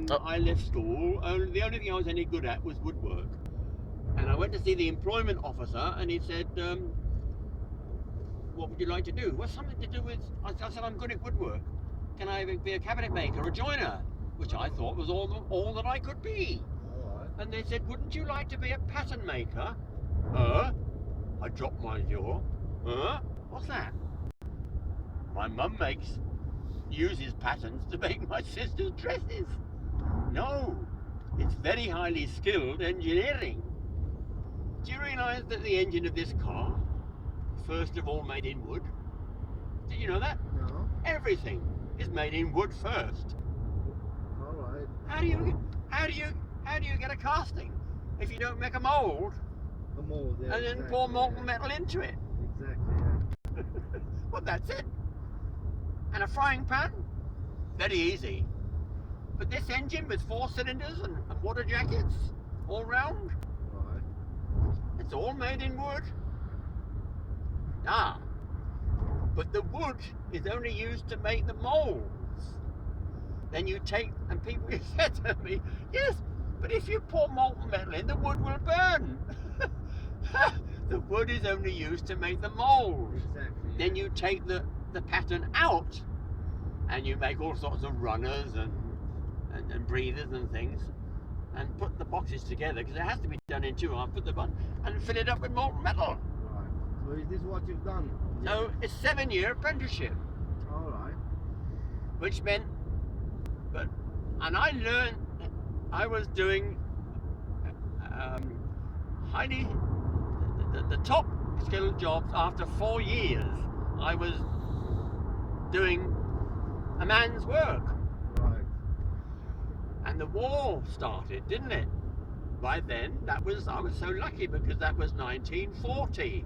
when I left school, the only thing I was any good at was woodwork. And I went to see the employment officer, and he said, what would you like to do? Well, something to do with, I said, I'm good at woodwork. Can I be a cabinet maker or a joiner? Which I thought was all that I could be. Alright. And they said, wouldn't you like to be a pattern maker? I dropped my jaw. What's that? My mum uses patterns to make my sister's dresses. No, it's very highly skilled engineering. Do you realise that the engine of this car, first of all made in wood? Did you know that? No. Everything is made in wood first. Alright. How do you get a casting if you don't make a mould The mold, yeah, and then exactly, pour molten yeah. metal into it? Exactly, yeah. Well, that's it. And a frying pan? Very easy. But this engine with 4 cylinders and water jackets all round, Right. it's all made in wood. Ah, but the wood is only used to make the moulds. Then you take, and people said to me, yes, but if you pour molten metal in, the wood will burn. The wood is only used to make the mould. Exactly. Yeah. Then you take the pattern out and you make all sorts of runners and breathers and things and put the boxes together, because it has to be done in 2 halves, put the button and fill it up with molten metal. Right. So is this what you've done? So it's 7-year apprenticeship, Alright. which meant, and I learned, I was doing highly, the top skilled jobs after 4 years. I was doing a man's work. Right. And the war started, didn't it? By then, I was so lucky, because that was 1940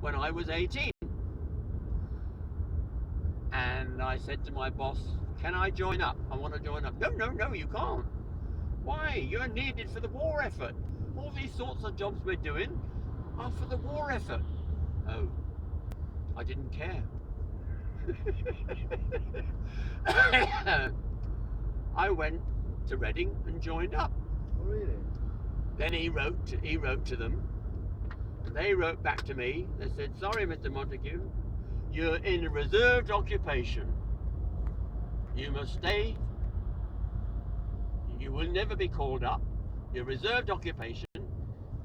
when I was 18. And I said to my boss, can I join up? I want to join up. No, you can't. Why? You're needed for the war effort. All these sorts of jobs we're doing are for the war effort. Oh, I didn't care. I went to Reading and joined up. Oh, really? Then he wrote to them, and they wrote back to me. They said, sorry, Mr. Montgaue, you're in a reserved occupation. You must stay. You will never be called up. Your reserved occupation,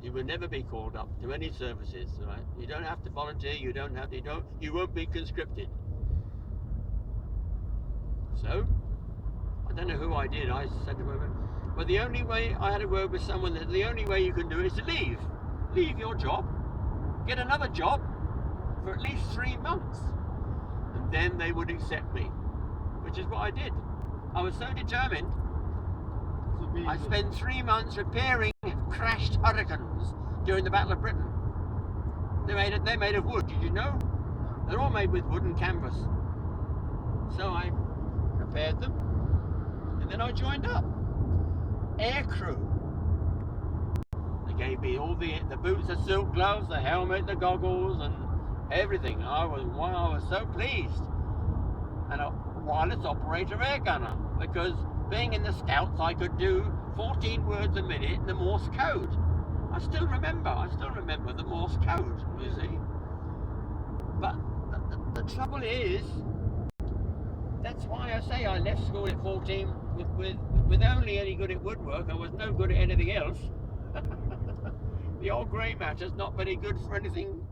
you will never be called up to any services, right? You don't have to volunteer, you won't be conscripted. So, I don't know who I did. I said to him, but the only way, I had a word with someone, that the only way you can do it is to leave. Leave your job, get another job for at least 3 months, and then they would accept me, which is what I did. I was so determined. I spent 3 months repairing crashed hurricanes during the Battle of Britain. They're made of wood, did you know? They're all made with wood and canvas. So I repaired them, and then I joined up. Air crew. They gave me all the boots, the silk gloves, the helmet, the goggles, and everything. I was so pleased. And a wireless operator air gunner, because being in the Scouts, I could do 14 words a minute in the Morse code. I still remember the Morse code, you see. But the trouble is, that's why I say I left school at 14 with only any good at woodwork. I was no good at anything else. The old grey matter's not very good for anything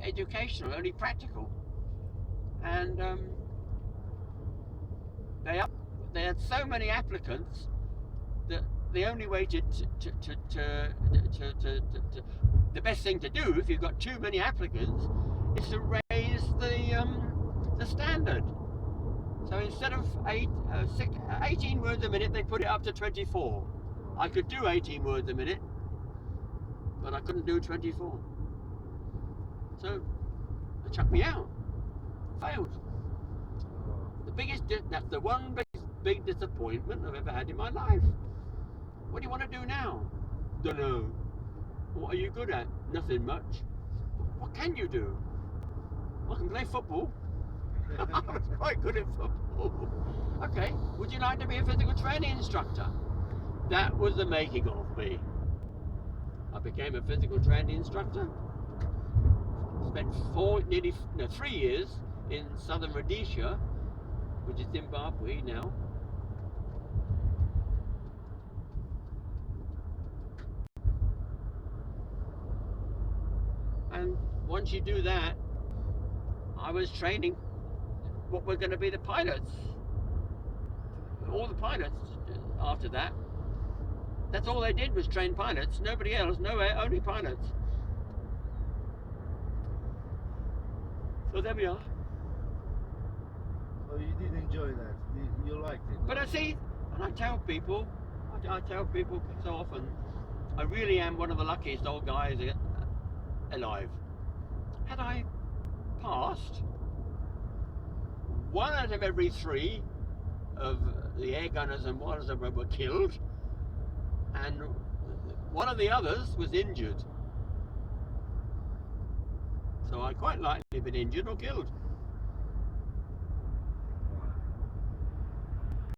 educational, only practical. And they had so many applicants that the only way the best thing to do if you've got too many applicants is to raise the standard. So instead of 18 words a minute, they put it up to 24. I could do 18 words a minute, but I couldn't do 24. So they chucked me out. Failed. That's the one big disappointment I've ever had in my life. What do you want to do now? Don't know. What are you good at? Nothing much. What can you do? I can play football. I was quite good at football. Okay, would you like to be a physical training instructor? That was the making of me. I became a physical training instructor. Spent 3 years in southern Rhodesia, which is Zimbabwe now. And once you do that, I was training what were going to be the pilots. All the pilots after that. That's all they did was train pilots. Nobody else, only pilots. So there we are. So you did enjoy that. You liked it. But I see, and I tell people so often, I really am one of the luckiest old guys alive. Had I passed, 1 out of every 3 of the air gunners and ones that were killed, and 1 of the others was injured. So I quite likely been injured or killed.